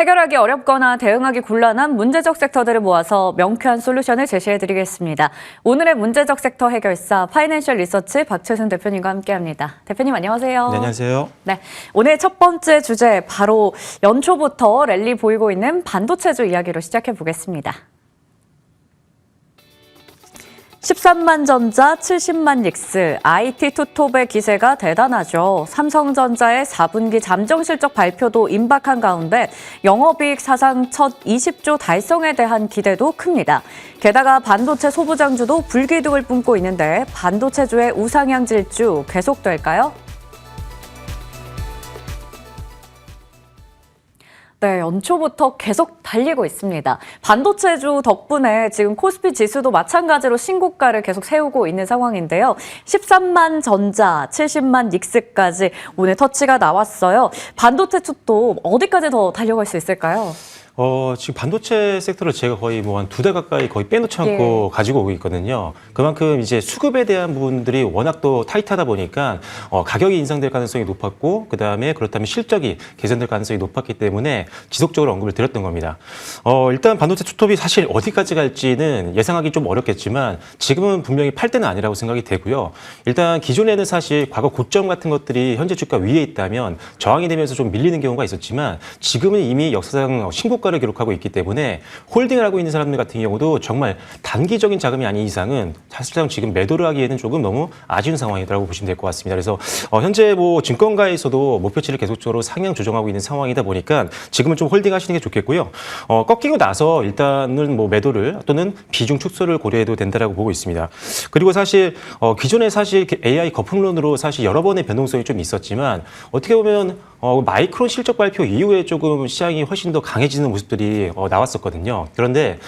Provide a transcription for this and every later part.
해결하기 어렵거나 대응하기 곤란한 문제적 섹터들을 모아서 명쾌한 솔루션을 제시해드리겠습니다. 오늘의 문제적 섹터 해결사 파이낸셜 리서치 박채순 대표님과 함께합니다. 대표님 안녕하세요. 네, 안녕하세요. 네, 오늘 첫 번째 주제 바로 연초부터 랠리 보이고 있는 반도체주 이야기로 시작해 보겠습니다. 13만 전자, 70만 닉스, IT 투톱의 기세가 대단하죠. 삼성전자의 4분기 잠정 실적 발표도 임박한 가운데 영업이익 사상 첫 20조 달성에 대한 기대도 큽니다. 게다가 반도체 소부장주도 불기둥을 뿜고 있는데 반도체주의 우상향 질주 계속될까요? 네, 연초부터 계속 달리고 있습니다. 반도체주 덕분에 지금 코스피 지수도 마찬가지로 신고가를 계속 세우고 있는 상황인데요. 13만 전자, 70만 닉스까지 오늘 터치가 나왔어요. 반도체 투톱 어디까지 더 달려갈 수 있을까요? 지금 반도체 섹터를 제가 거의 뭐 한 2달 가까이 거의 빼놓지 않고 가지고 오고 있거든요. 그만큼 이제 수급에 대한 부분들이 워낙 또 타이트하다 보니까 가격이 인상될 가능성이 높았고 그다음에 그렇다면 실적이 개선될 가능성이 높았기 때문에 지속적으로 언급을 드렸던 겁니다. 일단 반도체 투톱이 사실 어디까지 갈지는 예상하기 좀 어렵겠지만 지금은 분명히 팔 때는 아니라고 생각이 되고요. 일단 기존에는 사실 과거 고점 같은 것들이 현재 주가 위에 있다면 저항이 되면서 좀 밀리는 경우가 있었지만 지금은 이미 역사상 신고가를 기록하고 있기 때문에 홀딩을 하고 있는 사람들 같은 경우도 정말 단기적인 자금이 아닌 이상은 사실상 지금 매도를 하기에는 조금 너무 아쉬운 상황이라고 보시면 될 것 같습니다. 그래서 현재 뭐 증권가에서도 목표치를 계속적으로 상향 조정하고 있는 상황이다 보니까 지금은 좀 홀딩하시는 게 좋겠고요. 꺾이고 나서 일단은 뭐 매도를 또는 비중 축소를 고려해도 된다라고 보고 있습니다. 그리고 사실 기존에 사실 AI 거품론으로 사실 여러 번의 변동성이 좀 있었지만 어떻게 보면 마이크론 실적 발표 이후에 조금 시장이 훨씬 더 강해지는 모습들이 나왔었거든요. 그런데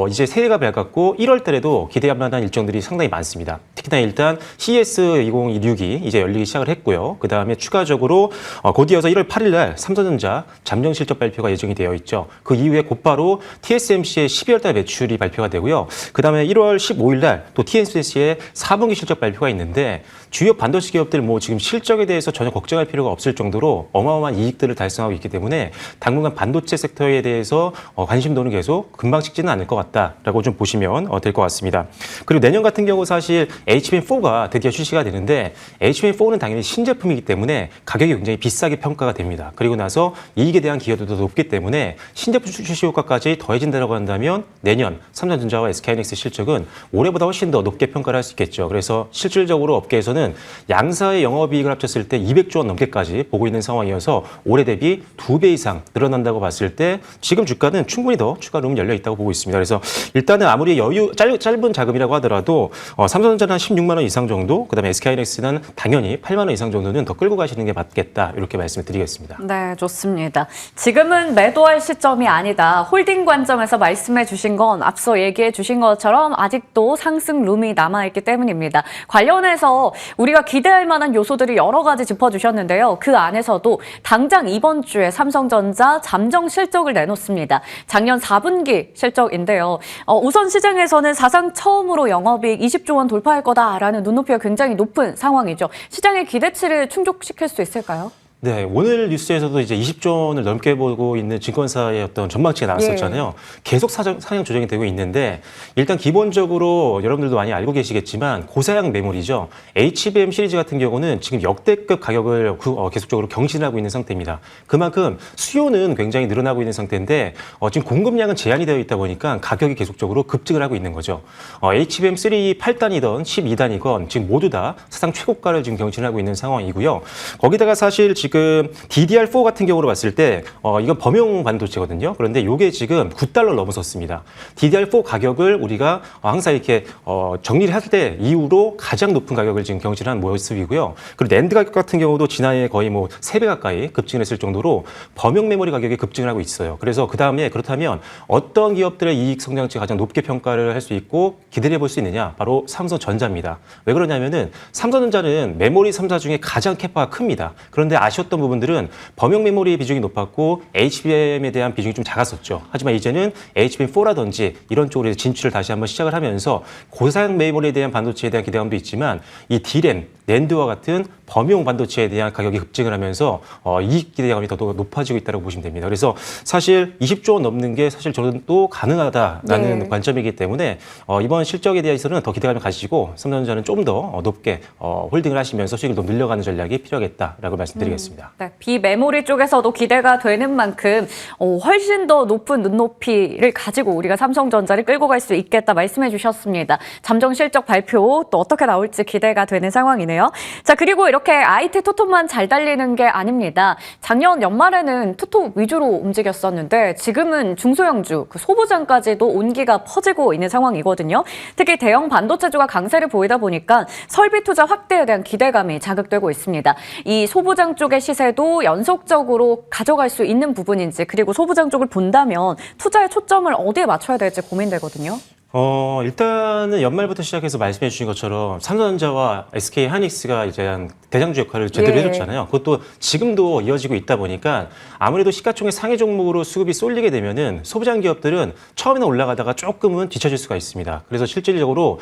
이제 새해가 밝았고 1월 달에도 기대할 만한 일정들이 상당히 많습니다. 특히나 일단 CES 2026이 이제 열리기 시작을 했고요. 그 다음에 추가적으로 곧 이어서 1월 8일 날 삼성전자 잠정 실적 발표가 예정이 되어 있죠. 그 이후에 곧바로 TSMC의 12월 달 매출이 발표가 되고요. 그 다음에 1월 15일 날 또 TSMC의 4분기 실적 발표가 있는데 주요 반도체 기업들 뭐 지금 실적에 대해서 전혀 걱정할 필요가 없을 정도로 어마어마한 이익들을 달성하고 있기 때문에 당분간 반도체 섹터에 대해서 관심도는 계속 금방 식지는 않을 것 같다라고 좀 보시면 될 것 같습니다. 그리고 내년 같은 경우 사실 HBM4가 드디어 출시가 되는데 HBM4는 당연히 신제품이기 때문에 가격이 굉장히 비싸게 평가가 됩니다. 그리고 나서 이익에 대한 기여도도 높기 때문에 신제품 출시 효과까지 더해진다고 한다면 내년 삼성전자와 SK하이닉스 실적은 올해보다 훨씬 더 높게 평가를 할 수 있겠죠. 그래서 실질적으로 업계에서는 양사의 영업이익을 합쳤을 때 200조 원 넘게까지 보고 있는 상황이어서 올해 대비 2배 이상 늘어난다고 봤을 때 지금 주가는 충분히 더 추가 룸이 열려 있다고 보고 있습니다. 그래서 일단은 아무리 짧은 자금이라고 하더라도 삼성전자는 한 16만 원 이상 정도, 그다음에 SK하이닉스는 당연히 8만 원 이상 정도는 더 끌고 가시는 게 맞겠다. 이렇게 말씀을 드리겠습니다. 네, 좋습니다. 지금은 매도할 시점이 아니다. 홀딩 관점에서 말씀해 주신 건 앞서 얘기해 주신 것처럼 아직도 상승 룸이 남아있기 때문입니다. 관련해서 우리가 기대할 만한 요소들이 여러 가지 짚어주셨는데요. 그 안에서도 당장 이번 주에 삼성전자 잠정 실적을 내놓습니다. 작년 4분기 실적인데요. 우선 시장에서는 사상 처음으로 영업이익 20조 원 돌파할 거다라는 눈높이가 굉장히 높은 상황이죠. 시장의 기대치를 충족시킬 수 있을까요? 네, 오늘 뉴스에서도 이제 20조 원을 넘게 보고 있는 증권사의 어떤 전망치가 나왔었잖아요. 계속 상향 조정이 되고 있는데 일단 기본적으로 여러분들도 많이 알고 계시겠지만 고사양 메모리죠. HBM 시리즈 같은 경우는 지금 역대급 가격을 계속적으로 경신하고 있는 상태입니다. 그만큼 수요는 굉장히 늘어나고 있는 상태인데 지금 공급량은 제한이 되어 있다 보니까 가격이 계속적으로 급증을 하고 있는 거죠. HBM3 8단이던 12단이건 지금 모두 다 사상 최고가를 지금 경신하고 있는 상황이고요. 거기다가 사실 지금 DDR4 같은 경우로 봤을 때 이건 범용 반도체거든요. 그런데 이게 지금 $9 넘어섰습니다. DDR4 가격을 우리가 항상 이렇게 정리를 할 때 이후로 가장 높은 가격을 지금 경신한 모습이고요. 그리고 낸드 가격 같은 경우도 지난해 거의 뭐 3배 가까이 급증했을 정도로 범용 메모리 가격이 급증을 하고 있어요. 그래서 그다음에 그렇다면 어떤 기업들의 이익 성장치가 가장 높게 평가를 할 수 있고 기대해 볼 수 있느냐? 바로 삼성전자입니다. 왜 그러냐면은 삼성전자는 메모리 3사 중에 가장 캐파가 큽니다. 그런데 아쉬웠던 부분들은 범용 메모리 비중이 높았고 HBM에 대한 비중이 좀 작았었죠. 하지만 이제는 HBM4라든지 이런 쪽으로 진출을 다시 한번 시작을 하면서 고사양 메모리에 대한 반도체에 대한 기대감도 있지만 이 D램, 낸드와 같은 범용 반도체에 대한 가격이 급증을 하면서 이익 기대감이 더 높아지고 있다고 보시면 됩니다. 그래서 사실 20조 원 넘는 게 사실 저는 또 가능하다라는 네. 관점이기 때문에 이번 실적에 대해서는 더 기대감을 가지고 삼성전자는 좀 더 높게 홀딩을 하시면서 수익을 더 늘려가는 전략이 필요하겠다라고 말씀드리겠습니다. 네, 비메모리 쪽에서도 기대가 되는 만큼 훨씬 더 높은 눈높이를 가지고 우리가 삼성전자를 끌고 갈 수 있겠다 말씀해 주셨습니다. 잠정 실적 발표 또 어떻게 나올지 기대가 되는 상황이네요. 자, 그리고 이렇게 IT 토토만 잘 달리는 게 아닙니다. 작년 연말에는 토토 위주로 움직였었는데 지금은 중소형주, 그 소부장까지도 온기가 퍼지고 있는 상황이거든요. 특히 대형 반도체주가 강세를 보이다 보니까 설비 투자 확대에 대한 기대감이 자극되고 있습니다. 이 소부장 쪽의 시세도 연속적으로 가져갈 수 있는 부분인지, 그리고 소부장 쪽을 본다면 투자의 초점을 어디에 맞춰야 될지 고민되거든요. 일단은 연말부터 시작해서 말씀해 주신 것처럼 삼성전자와 SK 하이닉스가 이제 한 대장주 역할을 제대로 예. 해줬잖아요. 그것도 지금도 이어지고 있다 보니까 아무래도 시가총액 상위 종목으로 수급이 쏠리게 되면은 소부장 기업들은 처음에는 올라가다가 조금은 뒤처질 수가 있습니다. 그래서 실질적으로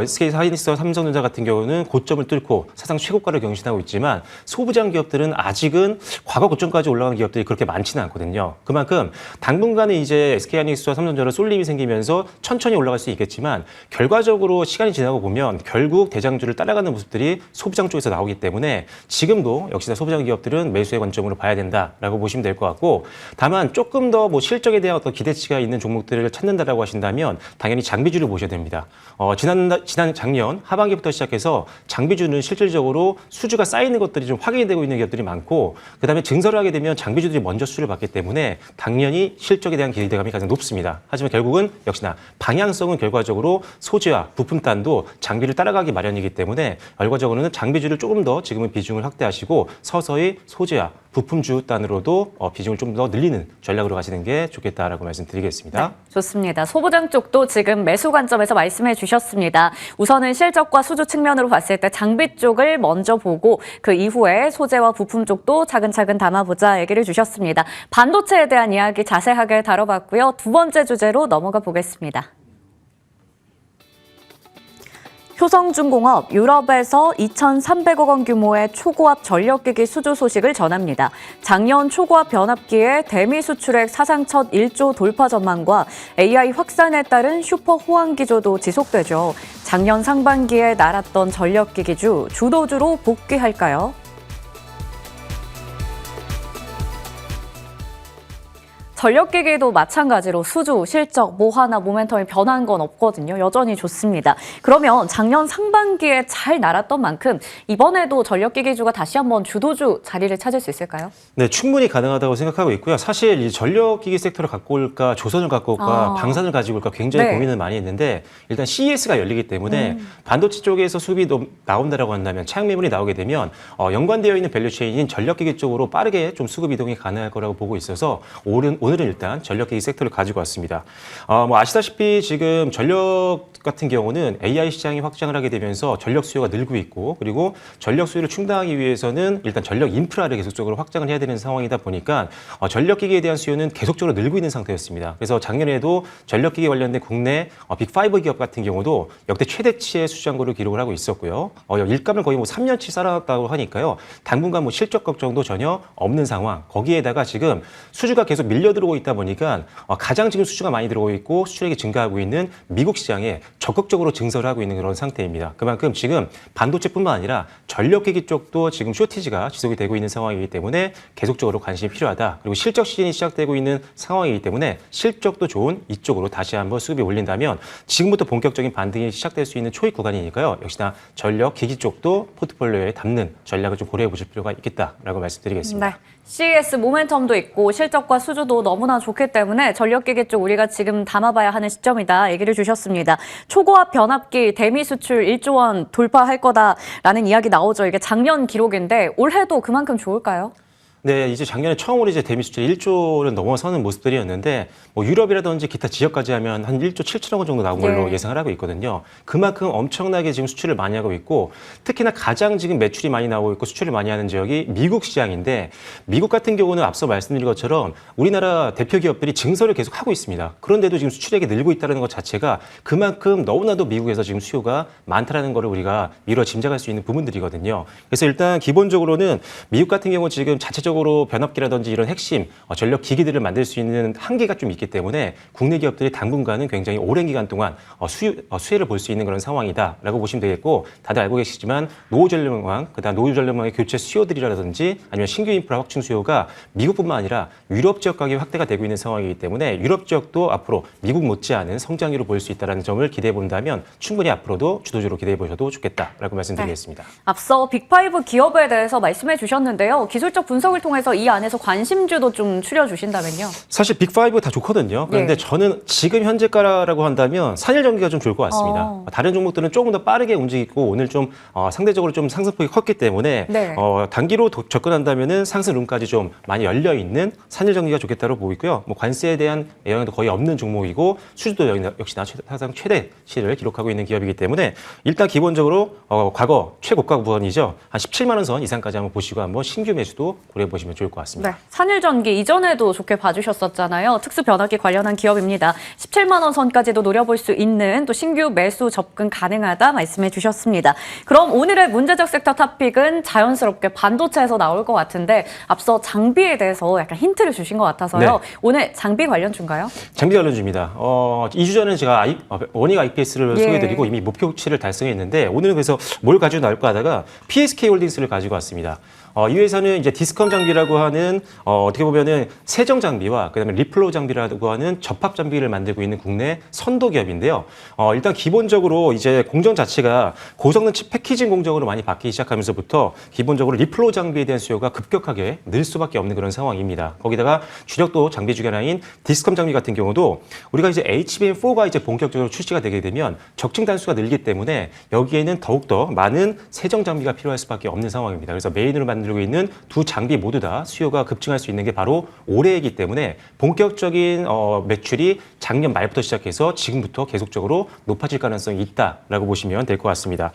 SK 하이닉스와 삼성전자 같은 경우는 고점을 뚫고 사상 최고가를 경신하고 있지만 소부장 기업들은 아직은 과거 고점까지 올라간 기업들이 그렇게 많지는 않거든요. 그만큼 당분간은 이제 SK 하이닉스와 삼성전자로 쏠림이 생기면서 천천히 올라갈 수 있겠지만 결과적으로 시간이 지나고 보면 결국 대장주를 따라가는 모습들이 소부장 쪽에서 나오기 때문에 지금도 역시나 소부장 기업들은 매수의 관점으로 봐야 된다라고 보시면 될 것 같고, 다만 조금 더 뭐 실적에 대한 어떤 기대치가 있는 종목들을 찾는다라고 하신다면 당연히 장비주를 보셔야 됩니다. 지난 작년 하반기부터 시작해서 장비주는 실질적으로 수주가 쌓이는 것들이 좀 확인이 되고 있는 기업들이 많고, 그다음에 증설을 하게 되면 장비주들이 먼저 수주를 받기 때문에 당연히 실적에 대한 기대감이 가장 높습니다. 하지만 결국은 역시나 방향성은 결과적으로 소재와 부품단도 장비를 따라가기 마련이기 때문에 결과적으로는 장비주를 조금 더 지금은 비중을 확대하시고 서서히 소재와 부품주 단으로도 비중을 좀 더 늘리는 전략으로 가시는 게 좋겠다라고 말씀드리겠습니다. 네, 좋습니다. 소부장 쪽도 지금 매수 관점에서 말씀해 주셨습니다. 우선은 실적과 수주 측면으로 봤을 때 장비 쪽을 먼저 보고 그 이후에 소재와 부품 쪽도 차근차근 담아보자 얘기를 주셨습니다. 반도체에 대한 이야기 자세하게 다뤄봤고요. 두 번째 주제로 넘어가 보겠습니다. 효성중공업 유럽에서 2,300억 원 규모의 초고압 전력기기 수주 소식을 전합니다. 작년 초고압 변압기의 대미 수출액 사상 첫 1조 돌파 전망과 AI 확산에 따른 슈퍼 호황 기조도 지속되죠. 작년 상반기에 날았던 전력기기주 주도주로 복귀할까요? 전력기기도 마찬가지로 수주, 실적 뭐 하나 모멘텀이 변한 건 없거든요. 여전히 좋습니다. 그러면 작년 상반기에 잘 날았던 만큼 이번에도 전력기기주가 다시 한번 주도주 자리를 찾을 수 있을까요? 네, 충분히 가능하다고 생각하고 있고요. 사실 이 전력기기 섹터를 갖고 올까, 조선을 갖고 올까, 방산을 가지고 올까 굉장히 네. 고민을 많이 했는데 일단 CES가 열리기 때문에 반도체 쪽에서 수급이 나온다라고 한다면 차양 메모리 나오게 되면 연관되어 있는 밸류체인인 전력기기 쪽으로 빠르게 좀 수급 이동이 가능할 거라고 보고 있어서 오늘은 일단 전력기기 섹터를 가지고 왔습니다. 뭐 아시다시피 지금 전력 같은 경우는 AI 시장이 확장을 하게 되면서 전력 수요가 늘고 있고, 그리고 전력 수요를 충당하기 위해서는 일단 전력 인프라를 계속적으로 확장을 해야 되는 상황이다 보니까 전력기기에 대한 수요는 계속적으로 늘고 있는 상태였습니다. 그래서 작년에도 전력기기 관련된 국내 빅5 기업 같은 경우도 역대 최대치의 수주잔고를 기록을 하고 있었고요. 일감을 거의 뭐 3년치 쌓아놨다고 하니까요. 당분간 뭐 실적 걱정도 전혀 없는 상황. 거기에다가 지금 수주가 계속 밀려들어오고 있다 보니까 가장 지금 수주가 많이 들어오고 있고 수출액이 증가하고 있는 미국 시장에 적극적으로 증설을 하고 있는 그런 상태입니다. 그만큼 지금 반도체뿐만 아니라 전력기기 쪽도 지금 쇼티지가 지속이 되고 있는 상황이기 때문에 계속적으로 관심이 필요하다. 그리고 실적 시즌이 시작되고 있는 상황이기 때문에 실적도 좋은 이쪽으로 다시 한번 수급이 올린다면 지금부터 본격적인 반등이 시작될 수 있는 초입 구간이니까요. 역시나 전력기기 쪽도 포트폴리오에 담는 전략을 좀 고려해 보실 필요가 있겠다라고 말씀드리겠습니다. 네. CES 모멘텀도 있고 실적과 수주도 너무나 좋기 때문에 전력기기 쪽 우리가 지금 담아봐야 하는 시점이다 얘기를 주셨습니다. 초고압 변압기 대미 수출 1조 원 돌파할 거다라는 이야기 나오죠. 이게 작년 기록인데 올해도 그만큼 좋을까요? 네, 이제 작년에 처음으로 이제 대미 수출이 1조를 넘어서는 모습들이었는데 뭐 유럽이라든지 기타 지역까지 하면 한 1조 7천억 원 정도 나온 걸로 네. 예상을 하고 있거든요. 그만큼 엄청나게 지금 수출을 많이 하고 있고 특히나 가장 지금 매출이 많이 나오고 있고 수출을 많이 하는 지역이 미국 시장인데 미국 같은 경우는 앞서 말씀드린 것처럼 우리나라 대표 기업들이 증설을 계속 하고 있습니다. 그런데도 지금 수출액이 늘고 있다는 것 자체가 그만큼 너무나도 미국에서 지금 수요가 많다라는 거를 우리가 미뤄 짐작할 수 있는 부분들이거든요. 그래서 일단 기본적으로는 미국 같은 경우 지금 자체적으로 변압기라든지 이런 핵심 전력 기기들을 만들 수 있는 한계가 좀 있기 때문에 국내 기업들이 당분간은 굉장히 오랜 기간 동안 수혜를 볼 수 있는 그런 상황이다라고 보시면 되겠고 다들 알고 계시지만 노후 전력망, 그다음 노후 전력망의 교체 수요들이라든지 아니면 신규 인프라 확충 수요가 미국뿐만 아니라 유럽 지역 가격이 확대가 되고 있는 상황이기 때문에 유럽 지역도 앞으로 미국 못지않은 성장률을 볼 수 있다는 점을 기대해 본다면 충분히 앞으로도 주도주로 기대해 보셔도 좋겠다라고 말씀드리겠습니다. 앞서 빅5 기업에 대해서 말씀해 주셨는데요. 기술적 분석을 통해서 이 안에서 관심주도 좀 추려주신다면요. 사실 빅5 다 좋거든요. 그런데 네. 저는 지금 현재가라고 한다면 산일전기가 좀 좋을 것 같습니다. 다른 종목들은 조금 더 빠르게 움직이고 오늘 좀 상대적으로 좀 상승폭이 컸기 때문에 네. 단기로 접근한다면은 상승룸까지 좀 많이 열려 있는 산일전기가 좋겠다고 보고 있고요. 뭐 관세에 대한 영향도 거의 없는 종목이고 수주도 역시나 사상 최대치를 기록하고 있는 기업이기 때문에 일단 기본적으로 과거 최고가 구간이죠. 한 17만 원 선 이상까지 한번 보시고 한번 신규 매수도 고려해 보시면 좋을 것 같습니다. 네, 산일전기 이전에도 좋게 봐주셨었잖아요. 특수 변압기 관련한 기업입니다. 17만 원 선까지도 노려볼 수 있는 또 신규 매수 접근 가능하다 말씀해 주셨습니다. 그럼 오늘의 문제적 섹터 탑픽은 자연스럽게 반도체에서 나올 것 같은데 앞서 장비에 대해서 약간 힌트를 주신 것 같아서요. 네. 오늘 장비 관련주인가요? 장비 관련주입니다. 2주 전에 제가 원익 IPS를 예. 소개해드리고 이미 목표치를 달성했는데 오늘은 그래서 뭘 가지고 나올까 하다가 PSK 홀딩스를 가지고 왔습니다. 이 회사는 이제 디스컴 장비라고 하는 어떻게 보면은 세정 장비와 그다음에 리플로 장비라고 하는 접합 장비를 만들고 있는 국내 선도 기업인데요. 일단 기본적으로 이제 공정 자체가 고성능 칩 패키징 공정으로 많이 바뀌기 시작하면서부터 기본적으로 리플로 장비에 대한 수요가 급격하게 늘 수밖에 없는 그런 상황입니다. 거기다가 주력도 장비 중에 하나인 디스컴 장비 같은 경우도 우리가 이제 HBM4가 이제 본격적으로 출시가 되게 되면 적층 단수가 늘기 때문에 여기에는 더욱더 많은 세정 장비가 필요할 수밖에 없는 상황입니다. 그래서 메인으로 만들고 있는 두 장비 모두 다 수요가 급증할 수 있는 게 바로 올해이기 때문에 본격적인 매출이 작년 말부터 시작해서 지금부터 계속적으로 높아질 가능성이 있다라고 보시면 될 것 같습니다.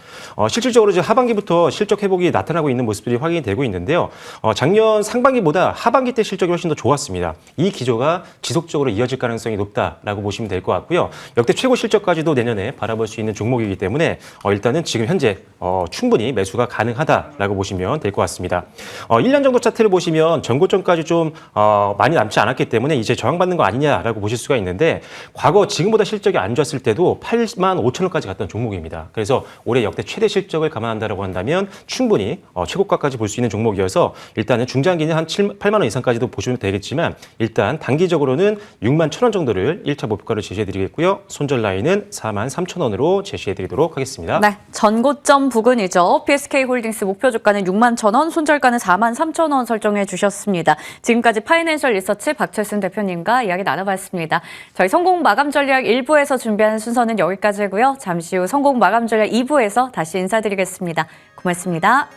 실질적으로 이제 하반기부터 실적 회복이 나타나고 있는 모습들이 확인이 되고 있는데요. 작년 상반기보다 하반기 때 실적이 훨씬 더 좋았습니다. 이 기조가 지속적으로 이어질 가능성이 높다라고 보시면 될 것 같고요. 역대 최고 실적까지도 내년에 바라볼 수 있는 종목이기 때문에 일단은 지금 현재 충분히 매수가 가능하다라고 보시면 될 것 같습니다. 1년 정도 차트를 보시면 전고점까지 좀 많이 남지 않았기 때문에 이제 저항받는 거 아니냐라고 보실 수가 있는데 과거 지금보다 실적이 안 좋았을 때도 8만 5천 원까지 갔던 종목입니다. 그래서 올해 역대 최대 실적을 감안한다라고 한다면 충분히 최고가까지 볼 수 있는 종목이어서 일단은 중장기는 한 8만 원 이상까지도 보시면 되겠지만 일단 단기적으로는 6만 1천 원 정도를 1차 목표가로 제시해드리겠고요. 손절 라인은 4만 3천 원으로 제시해드리도록 하겠습니다. 네, 전고점 부근이죠. PSK 홀딩스 목표 주가는 6만 1천 원, 손절가는 4만 3천 원 설정해 주셨습니다. 지금까지 파이낸셜 리서치 박철순 대표님과 이야기 나눠봤습니다. 저희 성공 마감 전략 1부에서 준비한 순서는 여기까지고요. 잠시 후 성공 마감 전략 2부에서 다시 인사드리겠습니다. 고맙습니다.